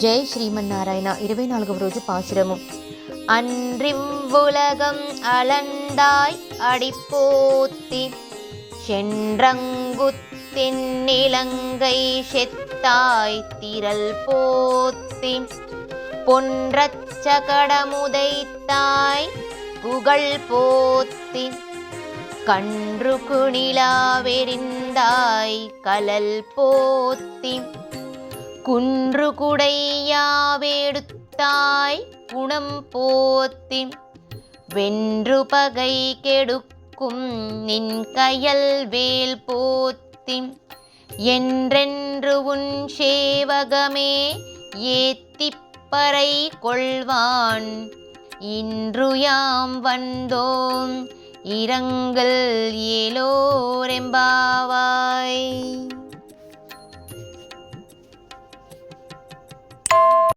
ஜெய் ஸ்ரீமன்னாராயணா 24వ రోజు பாசுரமும். அன்றிவ்வுலகம் அளந்தாய் அடிப்போத்தி சென்றங்குத்தின் நிலங்கை செத்தாய் திரள் போத்தி பொன்றச்ச கடமுதைத்தாய் புகழ் போத்தி கன்று குணிலாவெறிந்தாய் கலல் போத்தி குன்று குடையாவெடுத்தாய் குணம் போத்தி வென்று பகை கெடுக்கும் நின் கயல் வேல் போத்தி என்றென்று உன் சேவகமே ஏத்திப்பறை கொள்வான் இன்று யாம் வந்தோம் இரங்கல் ஏலோரெம்பாவாய்.